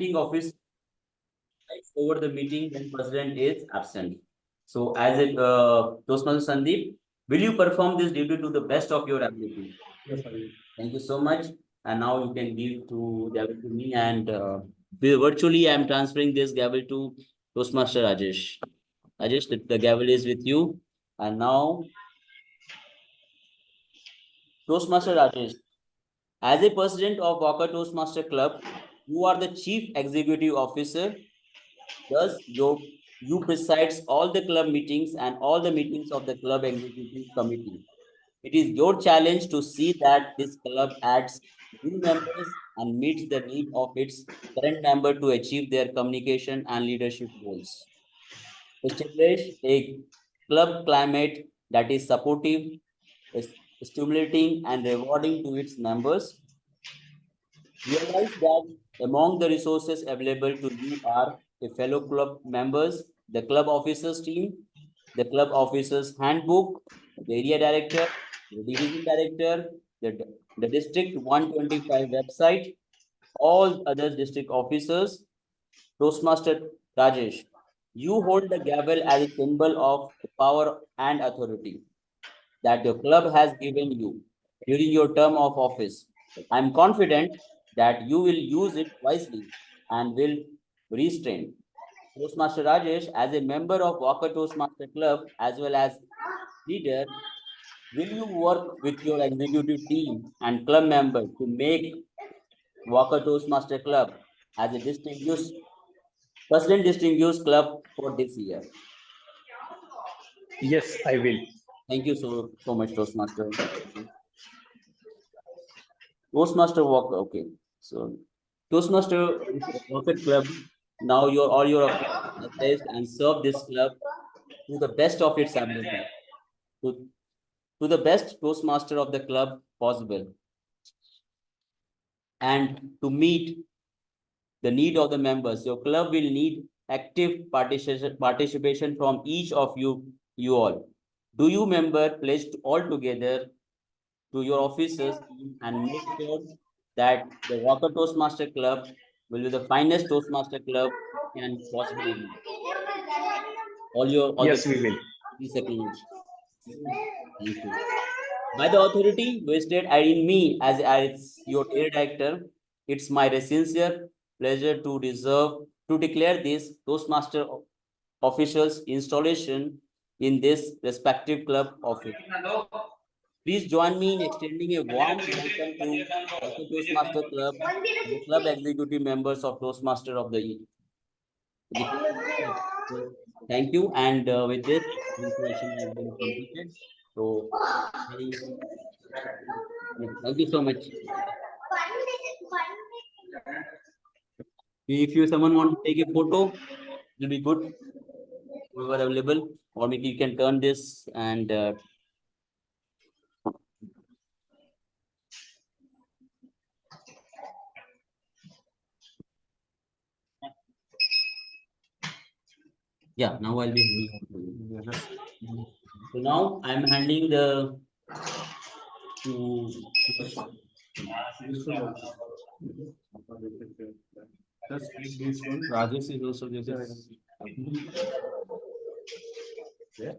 acting office takes over the meeting when president is absent. So, as a Toastmaster Sandeep, will you perform this duty to the best of your ability? Yes, I will. Thank you so much. And now you can give to gavel to me, and virtually I am transferring this gavel to Toastmaster Rajesh. Rajesh, the gavel is with you. And now, Toastmaster Rajesh, as a president of Walker Toastmaster Club, you are the chief executive officer. Thus, you presides all the club meetings and all the meetings of the club executive committee. It is your challenge to see that this club adds new members and meets the need of its current member to achieve their communication and leadership goals. Establish a club climate that is supportive, is stimulating, and rewarding to its members. Realize that among the resources available to you are a fellow club members, the club officers team, the club officers handbook, the area director, the division director, the district 125 website, all other district officers. Toastmaster Rajesh, you hold the gavel as a symbol of power and authority that your club has given you during your term of office. I am confident that you will use it wisely and will restrain. Toastmaster Rajesh, as a member of Walker Toastmaster Club as well as leader, will you work with your executive team and club member to make Walker Toastmaster Club as a distinguished President Distinguished Club for this year? Yes, I will. Thank you so much, Toastmaster. Toastmaster Walker. Okay. So Toastmaster Walker Club. Now all your affairs and serve this club to the best of its ability. To, to the best Toastmaster of the club possible. And to meet the need of the members, your club will need active participation from each of you all. Do you member pledged all together to your officers and make sure that the Walker Toastmaster Club will be the finest Toastmaster Club can possibly be. All the Yes, we will. 3 seconds. Thank you. By the authority vested in me as your air director, it's my sincere pleasure to declare this Toastmaster officials installation in this respective club office. Please join me in extending a warm welcome to Walker Toastmaster Club and the club executive members of Toastmaster of the Year. So, thank you. And with this, information has been completed. So, thank you so much. If someone want to take a photo, it will be good. We were available, or maybe you can turn this and yeah. Now I'll be. So now I'm handing the to just click this one. Rajesh is also just. Yeah.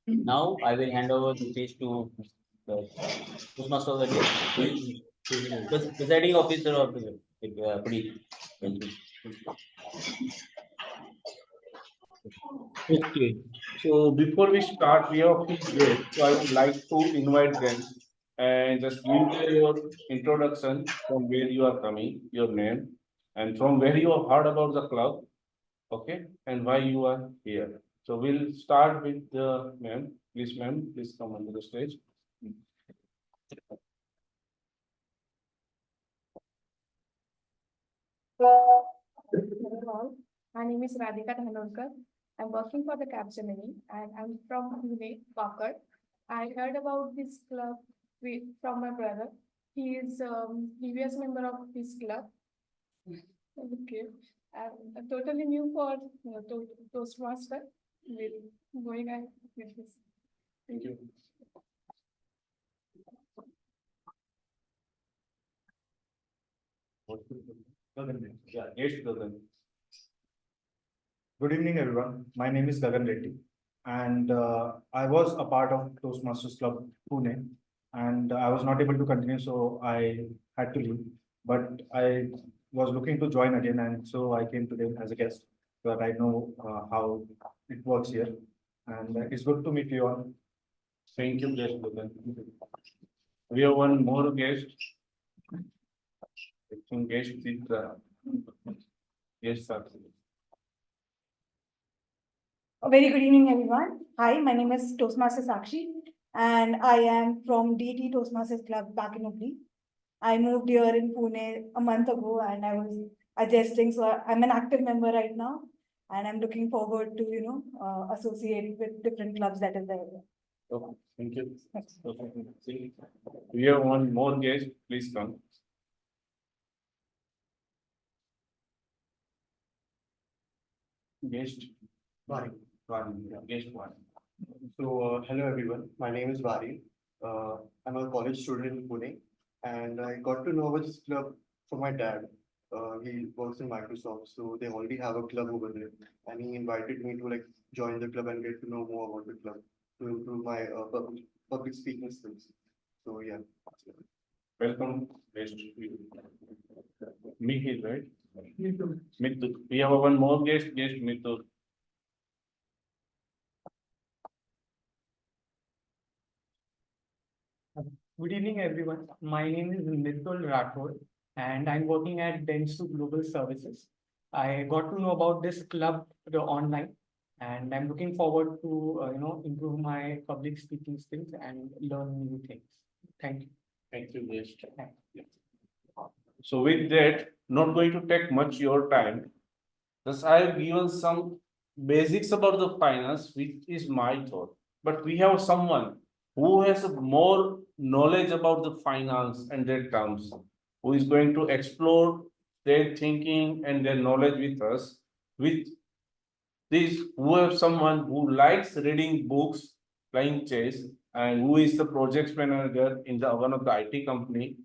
Now I will hand over the stage to the Toastmaster of the day, presiding officer of the Pradeep. Thank you. Okay. So before we start, we have few guests. So I would like to invite them and just give them your introduction from where you are coming, your name, and from where you have heard about the club. Okay, and why you are here. So we'll start with the ma'am. Please, ma'am, please come onto the stage. Hello, my name is Radhika Dhanolkar. I'm working for the Capgemini and I'm from Pune, Wakad. I heard about this club from my brother. He is previous member of this club. Okay. I'm totally new for Toastmaster. We'll going ahead with this. Thank you. Yeah, yes, Gagan. Good evening, everyone. My name is Gagan Reddy, and I was a part of Toastmasters Club Pune, and I was not able to continue, so I had to leave. But I was looking to join again, and so I came today as a guest, so that I know how it works here. And it's good to meet you all. Thank you, yes, Gagan. We have one more guest. I think guest is yes, sir. A very good evening, everyone. Hi, my name is Toastmaster Sakshi, and I am from DT Toastmasters Club back in Hubli. I moved here in Pune a month ago, and I was adjusting. So I'm an active member right now, and I'm looking forward to associate with different clubs that is there. Okay, thank you. Okay. We have one more guest, please come. Guest. Vari. Yeah, guest one. So, hello everyone. My name is Vari. I'm a college student in Pune, and I got to know about this club from my dad. He works in Microsoft, so they already have a club over there, and he invited me to join the club and get to know more about the club to improve my public speaking skills. So yeah. Welcome, guest. Mihir, right? Mithu. We have one more guest, Mithu. Good evening, everyone. My name is Nitul Rathod, and I'm working at Dentsu Global Services. I got to know about this club online, and I'm looking forward to improve my public speaking skills and learn new things. Thank you. Thank you, guest. So with that, not going to take much your time. Thus, I have given some basics about the finance, which is my thought. But we have someone who has more knowledge about the finance and their terms, who is going to explore their thinking and their knowledge with us. With this, who have someone who likes reading books, playing chess, and who is the project manager in the one of the IT company,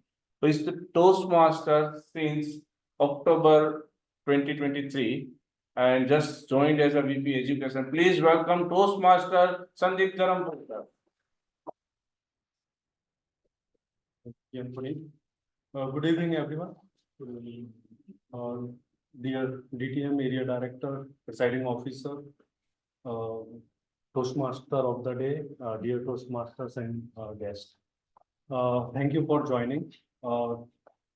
who is the Toastmaster since October 2023 and just joined as a VP Education. Please welcome Toastmaster Sandeep Dharampur. Yeah, good evening, everyone. Uh, Dear DTM Area Director, Presiding Officer, Toastmaster of the day, dear Toastmasters and guests. Thank you for joining.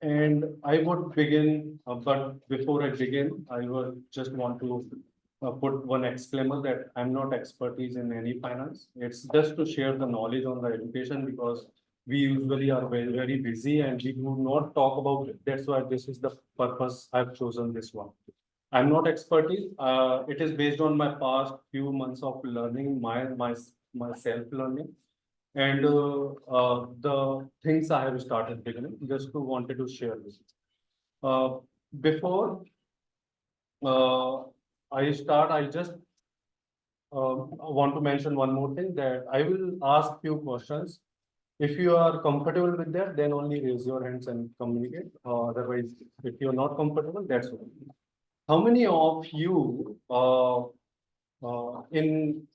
And I would begin, but before I begin, I would just want to put one exclaimer that I'm not expertise in any finance. It's just to share the knowledge on the education because we usually are very, very busy and we do not talk about it. That's why this is the purpose I've chosen this one. I'm not expertise. It is based on my past few months of learning, my self learning, and the things I have started beginning. Just to wanted to share this. Before I start, I just want to mention one more thing that I will ask few questions. If you are comfortable with that, then only raise your hands and communicate. Otherwise, if you're not comfortable, that's okay. How many of you in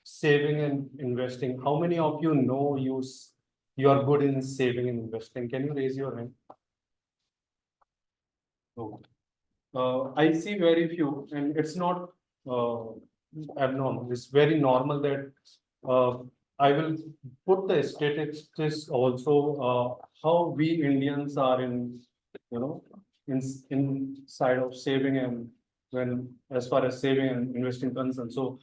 saving and investing? How many of you know you are good in saving and investing? Can you raise your hand? No. I see very few, and it's not abnormal. It's very normal that I will put the statistics also how we Indians are in inside of saving and when as far as saving and investing concerned. So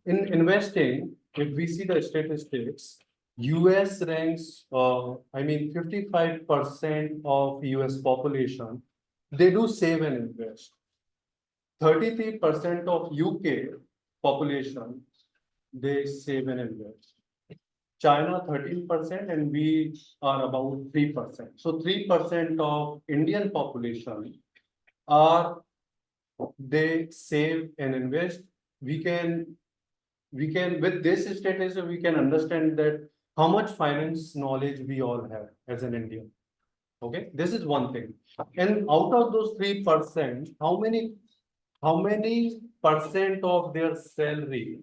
in investing, if we see the statistics, US ranks, I mean, 55% of US population, they do save and invest. 33% of UK population, they save and invest. China 13%, and we are about 3%. So 3% of Indian population are, they save and invest. We can with this status, we can understand that how much finance knowledge we all have as an Indian. Okay, this is one thing. And out of those 3%, how many percent of their salary?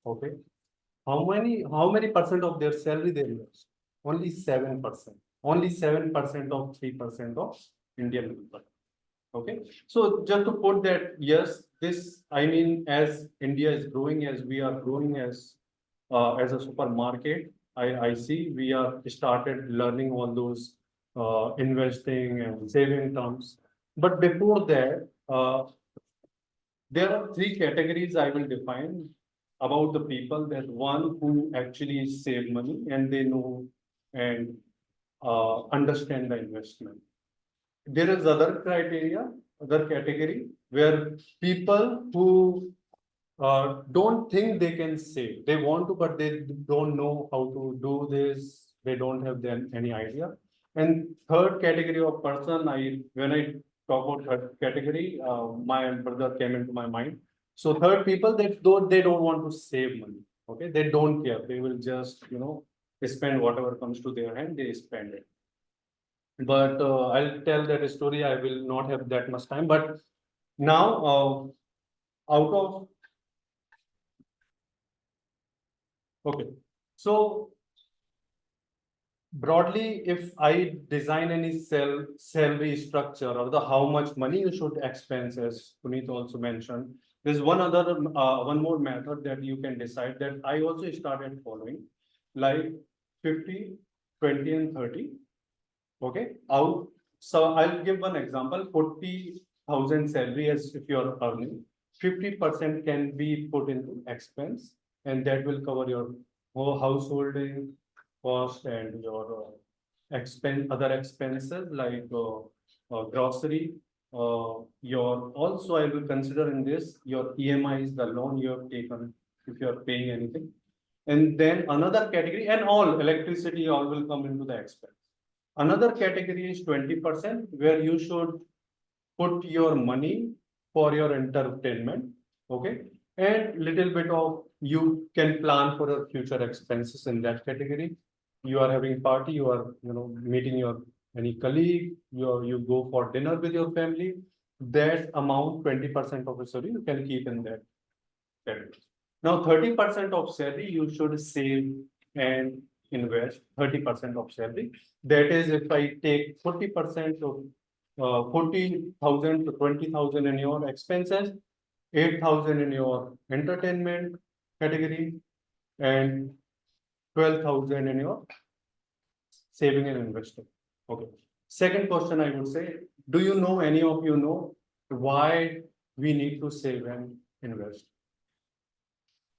Okay, how many percent of their salary they invest? Only 7%. Only 7% of 3% of Indian people. Okay, so just to put that, yes, this, I mean, as India is growing, as we are growing as a supermarket, I see we are started learning all those investing and saving terms. But before that, there are three categories I will define about the people. That one who actually save money and they know and understand the investment. There is other criteria, other category where people who don't think they can save. They want to, but they don't know how to do this. They don't have then any idea. And third category of person, when I talk about third category, my brother came into my mind. So third people that they don't want to save money. Okay, they don't care. They will just spend whatever comes to their hand. They spend it. But I'll tell that story. I will not have that much time. But now, out of okay, so broadly, if I design any salary structure or the how much money you should expense, as Puneet also mentioned, there's one more method that you can decide that I also started following, like 50, 20, and 30. Okay, out. So I'll give one example: 40,000 salary as if you're earning, 50% can be put into expense, and that will cover your whole householding cost and your other expenses like grocery. Your also I will consider in this your EMIs, the loan you have taken if you are paying anything, and then another category and all electricity all will come into the expense. Another category is 20% where you should put your money for your entertainment. Okay, and little bit of you can plan for your future expenses in that category. You are having party, you are meeting your any colleague, you go for dinner with your family. That amount 20% of the salary you can keep in that category. Now 30% of salary you should save and invest 30% of salary. That is, if I take 40% of 40,000 to 20,000 in your expenses, 8,000 in your entertainment category, and 12,000 in your saving and investing. Okay. Second question I would say, do you know, any of you know, why we need to save and invest?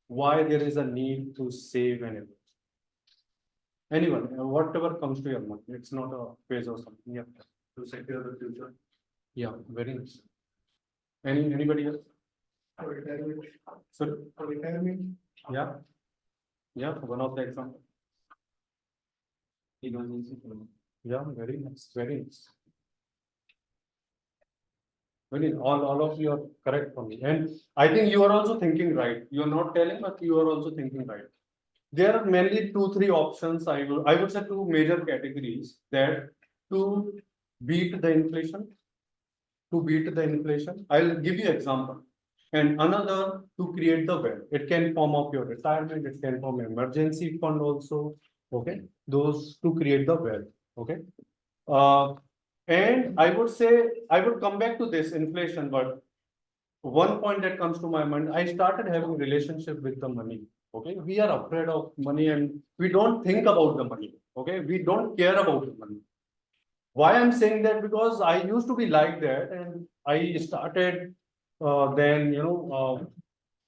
Why there is a need to save and invest? Anyone, whatever comes to your mind. It's not a phase or something. Yeah. To secure the future. Yeah, very nice. Anybody else? Retirement. Sorry? Retirement. Yeah. Yeah, one of the examples. Emergency fund. Yeah, very nice, very nice. Very, all of you are correct for me. And I think you are also thinking right. You are not telling, but you are also thinking right. There are mainly 2-3 options. I would say 2 major categories that to beat the inflation. To beat the inflation, I'll give you example. And another to create the wealth. It can form of your retirement. It can form emergency fund also. Okay, those to create the wealth. Okay, and I would say I would come back to this inflation, but one point that comes to my mind, I started having a relationship with the money. Okay, we are afraid of money and we don't think about the money. Okay, we don't care about the money. Why I'm saying that? Because I used to be like that, and I started then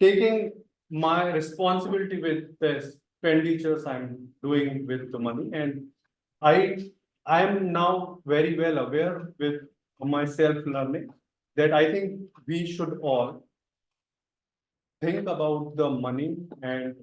taking my responsibility with the expenditures I'm doing with the money, and I am now very well aware with my self learning that I think we should all think about the money and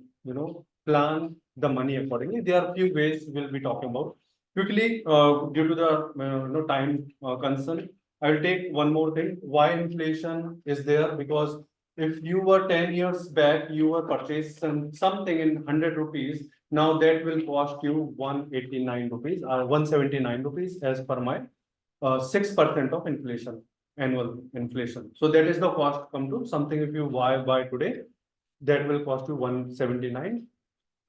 plan the money accordingly. There are few ways we'll be talking about. Quickly, due to the time concern, I will take one more thing. Why inflation is there? Because if you were 10 years back, you were purchasing something in 100 rupees. Now that will cost you 189 rupees, 179 rupees as per my 6% of inflation, annual inflation. So that is the cost come to something if you buy today, that will cost you 179.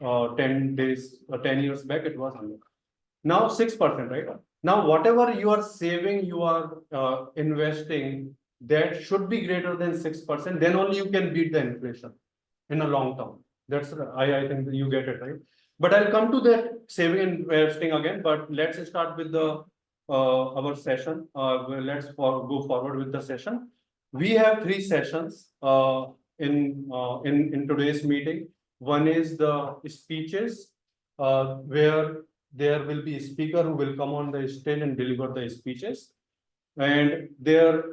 10 days, 10 years back, it was 100. Now 6%, right? Now, whatever you are saving, you are investing, that should be greater than 6%. Then only you can beat the inflation in a long term. That's I think you get it, right? But I'll come to that saving and investing again. But let's start with the our session. Go forward with the session. We have three sessions in today's meeting. One is the speeches, where there will be a speaker who will come on the stage and deliver the speeches, and their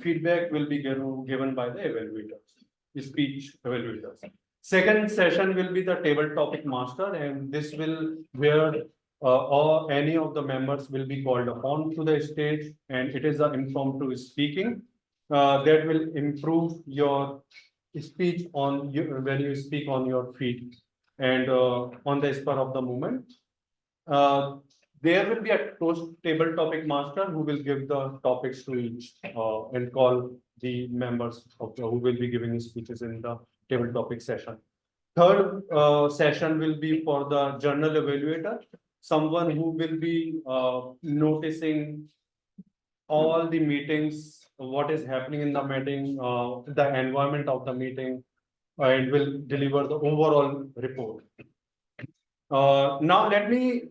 feedback will be given by the evaluators, speech evaluators. Second session will be the table topic master, and this will where or any of the members will be called upon to the stage, and it is an impromptu speaking that will improve your speech on you when you speak on your feet and on the spur of the moment. There will be a table topic master who will give the topics to each and call the members who will be giving speeches in the table topic session. Third session will be for the journal evaluator, someone who will be noticing all the meetings, what is happening in the meeting, the environment of the meeting, and will deliver the overall report. Now let me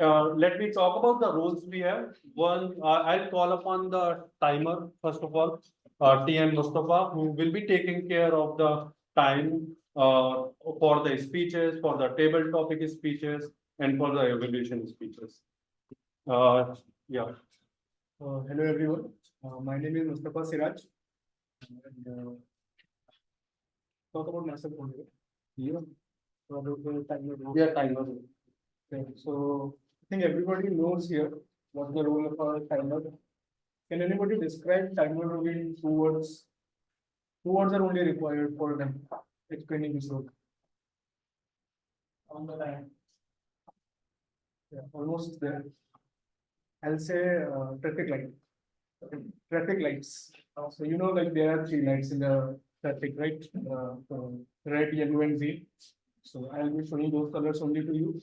talk about the roles we have. One, I'll call upon the timer first of all, TM Mustafa, who will be taking care of the time for the speeches, for the table topic speeches, and for the evaluation speeches. Yeah. Hello everyone, my name is Mustafa Siraj. And, talk about myself only. Yeah. Yeah, timer. Okay, so I think everybody knows here what the role of a timer. Can anybody describe timer role in 2 words? 2 words are only required for them explaining this role. On the line. Yeah, almost there. I'll say traffic light. Traffic lights. So you know, like there are three lights in the traffic, right? Red, yellow, and green. So I'll be showing those colors only to you.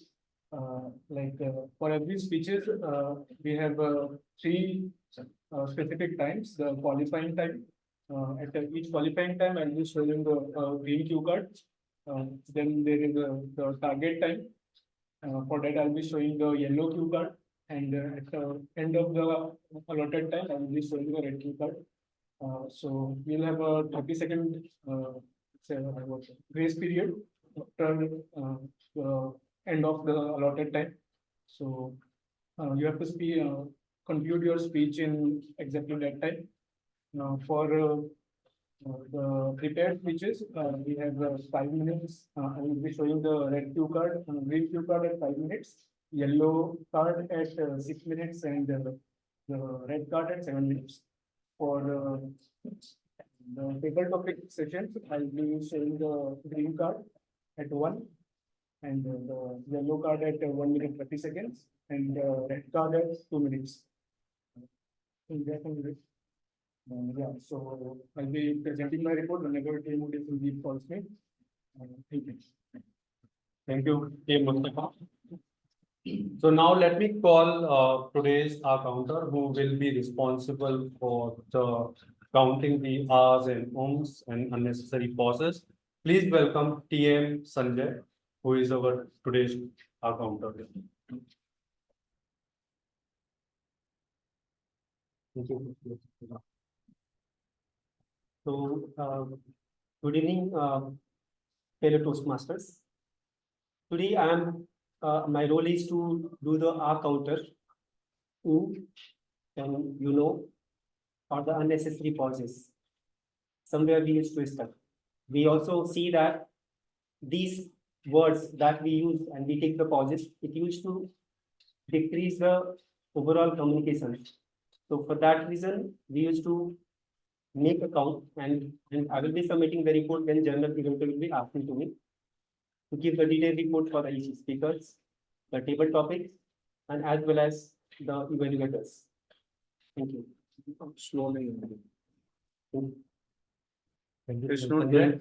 For every speeches, we have three specific times. The qualifying time. At each qualifying time, I'll be showing the green cue card. Then there is the target time. For that, I'll be showing the yellow cue card. And at the end of the allotted time, I will be showing the red cue card. So we'll have a 30-second grace period after the end of the allotted time. So you have to conclude your speech in exactly that time. Now for the prepared speeches, we have 5 minutes. I will be showing the red cue card, green cue card at 5 minutes. Yellow card at 6 minutes, and the red card at 7 minutes. For the table topic sessions, I'll be showing the green card at 1, and the yellow card at 1 minute 30 seconds, and the red card at 2 minutes. Yeah, so I'll be presenting my report whenever team will calls me. Thank you. Thank you, Team Mustafa. So now let me call today's counter, who will be responsible for the counting the R's and ohms and unnecessary pauses. Please welcome TM Sanjay, who is our today's counter. Thank you. So, good evening, fellow Toastmasters. Today, my role is to do the R counter, and for the unnecessary pauses. Somewhere we used to stop. We also see that these words that we use and we take the pauses, it used to decrease the overall communication. So for that reason, we used to make a count and I will be submitting the report when general eventually will be asking to me to give the detailed report for each speakers, the table topics, and as well as the evaluators. Thank you. Slowly. It's not going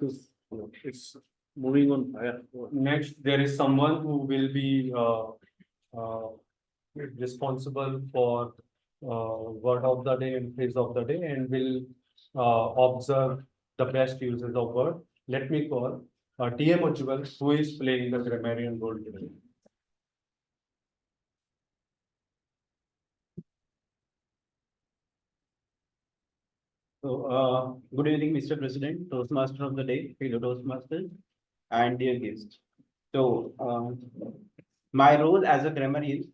It's moving on higher. Next, there is someone who will be responsible for word of the day and phrase of the day and will observe the best uses of word. Let me call TM Ujjwal, who is playing the grammarian role today. So, good evening, Mr. President, Toastmaster of the day, fellow Toastmasters, and dear guests. So, my role as a grammarian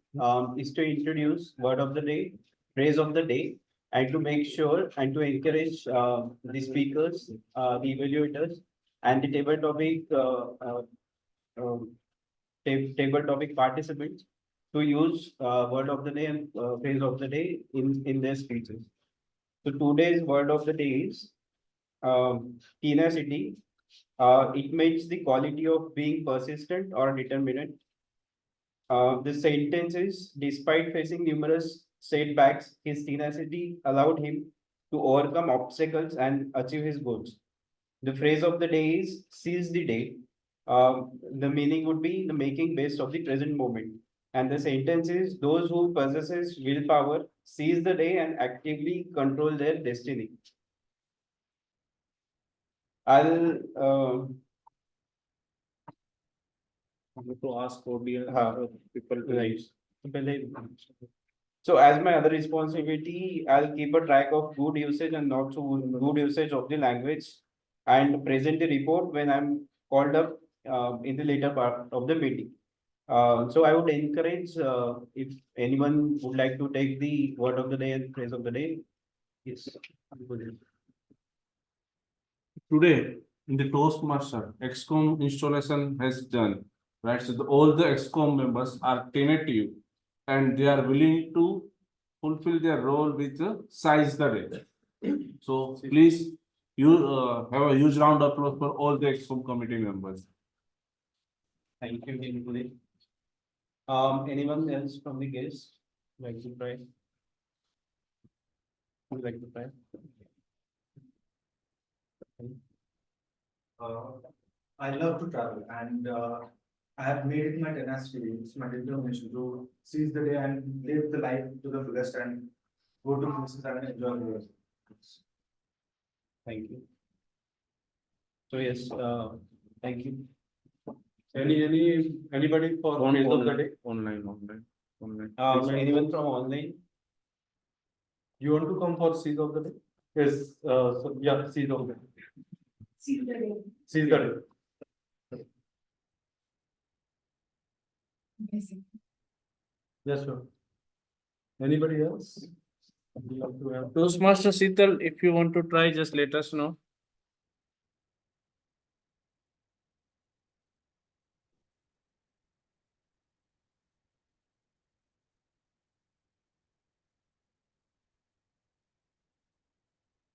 is to introduce word of the day, phrase of the day, and to make sure and to encourage the speakers, the evaluators, and the table topic participants to use word of the day and phrase of the day in their speeches. So today's word of the day is tenacity. It means the quality of being persistent or determined. The sentence is, despite facing numerous setbacks, his tenacity allowed him to overcome obstacles and achieve his goals. The phrase of the day is seize the day. The meaning would be the making best of the present moment. And the sentence is those who possesses willpower seize the day and actively control their destiny. I'll To ask audience, people to Right. use. So as my other responsibility, I'll keep a track of good usage and not so good usage of the language and present the report when I'm called up in the later part of the meeting. So I would encourage if anyone would like to take the word of the day and phrase of the day. Yes. Today, in the Toastmaster, XCOM installation has done, right? So all the XCOM members are tentative and they are willing to fulfill their role with the size the day. So please, you have a huge round of applause for all the XCOM committee members. Thank you, Nikunj. Anyone else from the guests like to try? Would like to try? I love to travel and I have made it my tenacity, it's my determination to seize the day and live the life to the fullest and go to places and enjoy the world. Thank you. So yes, thank you. Anybody for phrase of the day? Online. Anyone from online? You want to come for seize of the day? Yes, so yeah, seize of the day. See the day. Seize the day. Amazing. Yes, sir. Anybody else? Would you like to have? Toastmaster Sital, if you want to try, just let us know.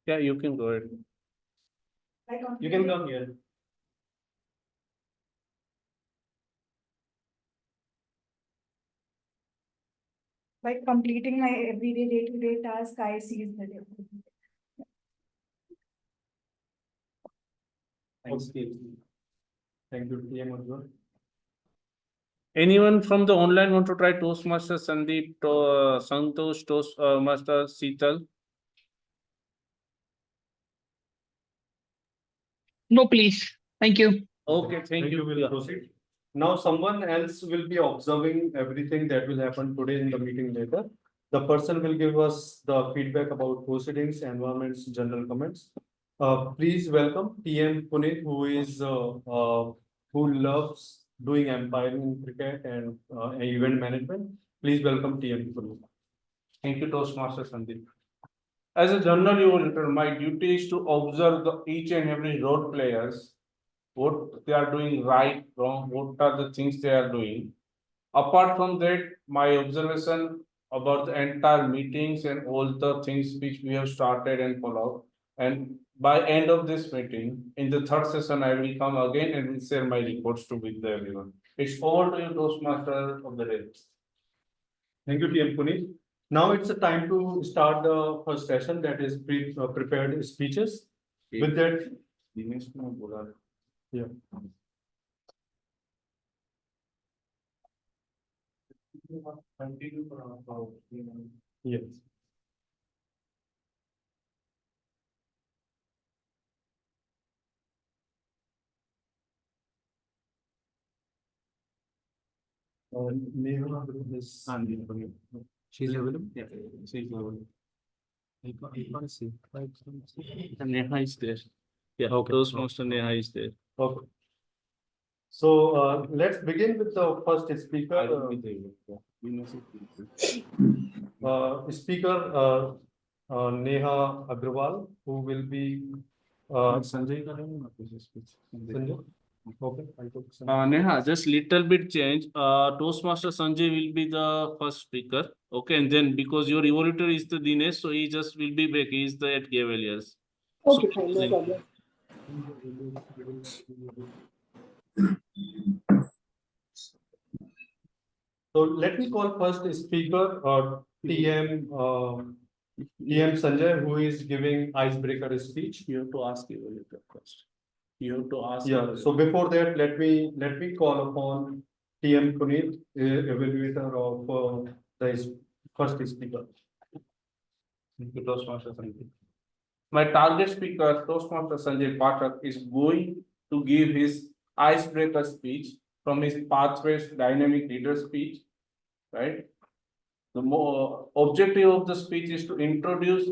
Yeah, you can go ahead. You can come here. By completing my everyday day-to-day task, I seize the day. Thanks, Steve. Thank you, TM Ujjwal. Anyone from the online want to try Toastmaster Sandeep, Santosh, Toastmaster Sital? No, please. Thank you. Okay, thank you. We'll Yeah. proceed. Now, someone else will be observing everything that will happen today in the meeting later. The person will give us the feedback about proceedings, environments, general comments. Please welcome TM Puneet, who loves doing umpiring cricket and event management. Please welcome TM Puneet. Thank you, Toastmaster Sandeep. As a general evaluator, my duty is to observe each and every role players what they are doing right, wrong, what are the things they are doing. Apart from that, my observation about the entire meetings and all the things which we have started and followed. And by end of this meeting, in the third session, I will come again and will share my reports to with everyone. It's over to you, Toastmaster of the day. Thank you, TM Puneet. Now it's a time to start the first session, that is prepared speeches. With that, yeah. Yes. Neha is. She's available? Yeah, she's available. I can't see. Neha is there. Yeah, Okay. Toastmaster Neha is there. Okay. So let's begin with the first speaker. Speaker Neha Agrawal, who will be Sanjay. Sanjay? Okay. I took Sanjay. Neha, just little bit change. Toastmaster Sanjay will be the first speaker. Okay, and then because your evolutor is the Dinesh, so he just will be back. He is the at Cavaliers. Okay, fine, no problem. So let me call first speaker TM TM Sanjay, who is giving icebreaker speech. You have to ask evolutor first. You have to ask. Yeah, so before that, let me call upon TM Puneet, evaluator of the first speaker. Thank you, Toastmaster Sanjay. My target speaker, Toastmaster Sanjay Pathak, is going to give his icebreaker speech from his Pathways Dynamic Leader speech, right? The more objective of the speech is to introduce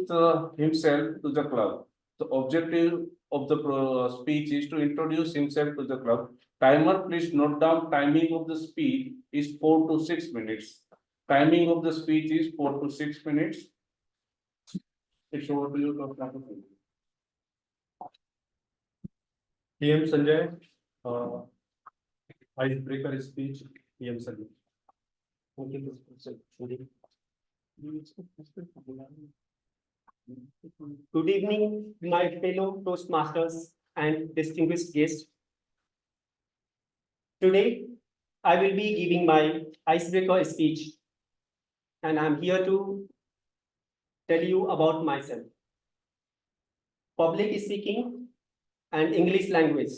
himself to the club. The objective of the speech is to introduce himself to the club. Timer, please note down timing of the speech is 4 to 6 minutes. Timing of the speech is 4 to 6 minutes. It's over to you, Dr. TM Sanjay, icebreaker speech, TM Sanjay. Good evening, my fellow Toastmasters and distinguished guests. Today, I will be giving my icebreaker speech, and I'm here to tell you about myself. Public speaking and English language.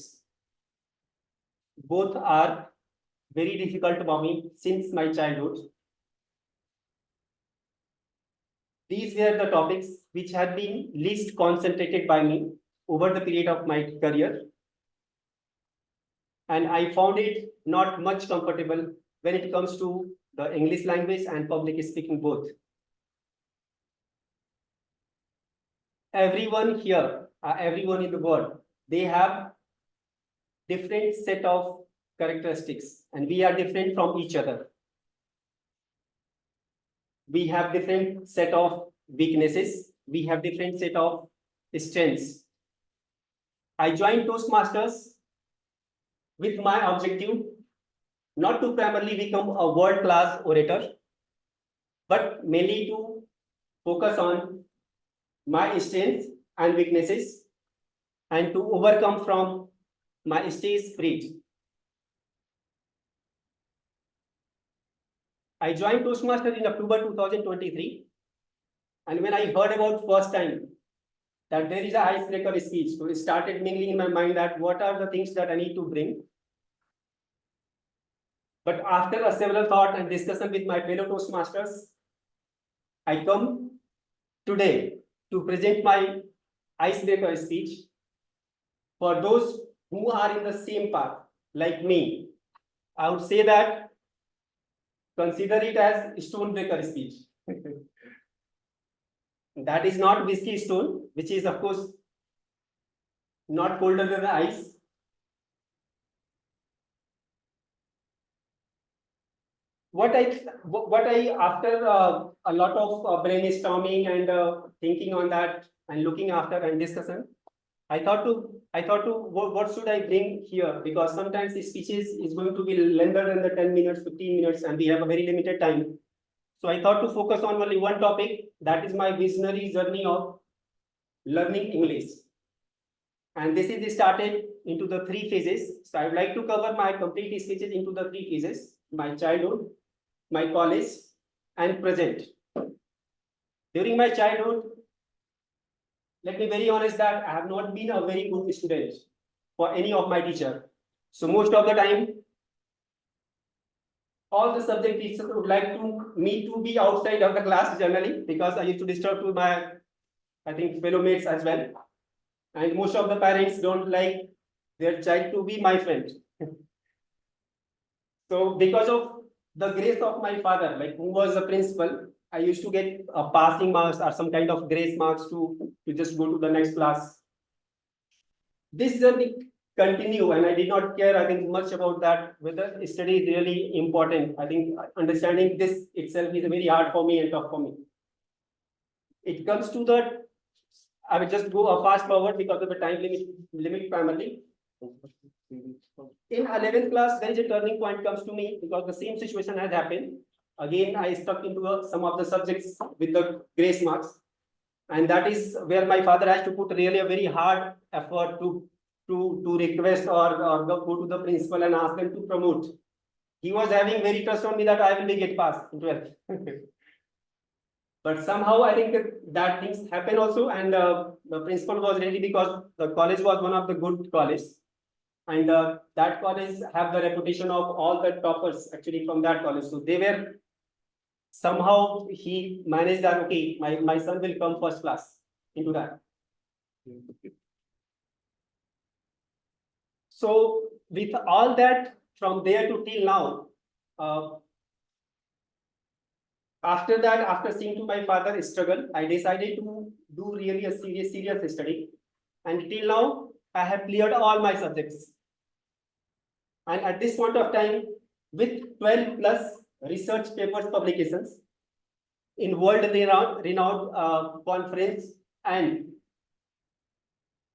Both are very difficult for me since my childhood. These were the topics which had been least concentrated by me over the period of my career. And I found it not much comfortable when it comes to the English language and public speaking both. Everyone here, everyone in the world, they have different set of characteristics, and we are different from each other. We have different set of weaknesses. We have different set of strengths. I joined Toastmasters with my objective not to primarily become a world-class orator, but mainly to focus on my strengths and weaknesses and to overcome from my stage fright. I joined Toastmasters in October 2023, and when I heard about first time that there is an icebreaker speech, so it started mingling in my mind that what are the things that I need to bring. But after a several thought and discussion with my fellow Toastmasters, I come today to present my icebreaker speech for those who are in the same path like me. I would say that consider it as stonebreaker speech. That is not whiskey stone, which is of course not colder than the ice. What I after a lot of brainstorming and thinking on that and looking after and discussion, I thought to what should I bring here? Because sometimes the speeches is going to be longer than the 10 minutes, 15 minutes, and we have a very limited time. So I thought to focus on only one topic, that is my visionary journey of learning English. And this is started into the 3 phases. So I would like to cover my complete speeches into the 3 phases: my childhood, my college, and present. During my childhood, let me be very honest that I have not been a very good student for any of my teacher. So most of the time, all the subject teachers would like me to be outside of the class generally, because I used to disturb to my, I think, fellow mates as well. And most of the parents don't like their child to be my friend. So because of the grace of my father, like who was the principal, I used to get passing marks or some kind of grace marks to just go to the next class. This journey continue, and I did not care, I think, much about that, whether study is really important. I think understanding this itself is very hard for me and tough for me. It comes to the, I will just go fast forward because of the time limit primarily. In 11th class, there is a turning point comes to me because the same situation has happened. Again, I stuck into some of the subjects with the grace marks. And that is where my father has to put really a very hard effort to request or go to the principal and ask them to promote. He was having very trust on me that I will be get passed in 12th. But somehow I think that things happen also, and the principal was ready because the college was one of the good colleges. And that college have the reputation of all the toppers actually from that college. So they were, somehow he managed that, okay, my son will come first class into that. So with all that, from there to till now, after that, after seeing to my father struggle, I decided to do really a serious study. And till now, I have cleared all my subjects. And at this point of time, with 12 plus research papers publications in world renowned conference and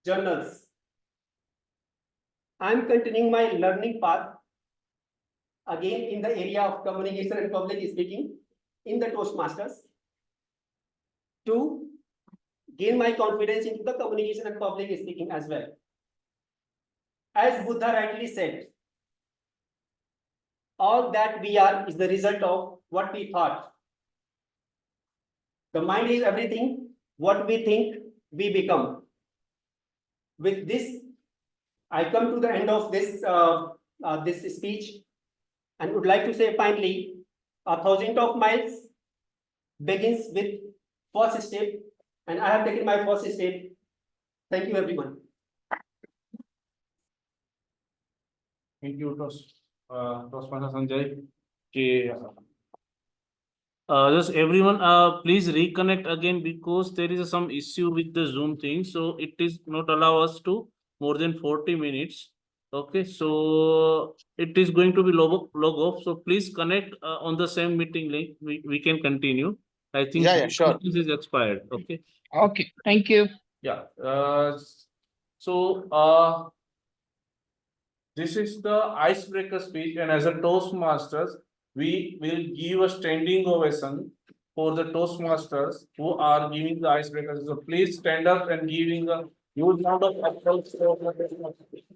journals, I am continuing my learning path again in the area of communication and public speaking in the Toastmasters to gain my confidence into the communication and public speaking as well. As Buddha rightly said, all that we are is the result of what we thought. The mind is everything. What we think, we become. With this, I come to the end of this this speech, and would like to say finally, 1,000 of miles begins with first step, and I have taken my first step. Thank you, everyone. Thank you, Toastmaster Sanjay. Just everyone, please reconnect again because there is some issue with the Zoom thing. So it is not allow us to more than 40 minutes. Okay, so it is going to be log off. So please connect on the same meeting link. We can continue. I think Yeah, sure. this is expired. Okay. Okay, thank you. Yeah. This is the icebreaker speech, and as a Toastmasters, we will give a standing ovation for the Toastmasters who are giving the icebreakers. So please stand up and giving a huge round of applause for the Toastmasters.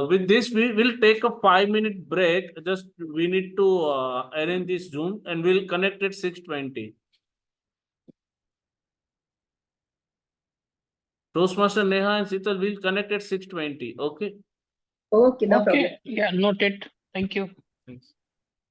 With this, we will take a 5-minute break. Just we need to arrange this Zoom and we'll connect at 6:20. Toastmaster Neha and Sital will connect at 6:20. Okay. Okay, no problem. Yeah, noted. Thank you. Thanks.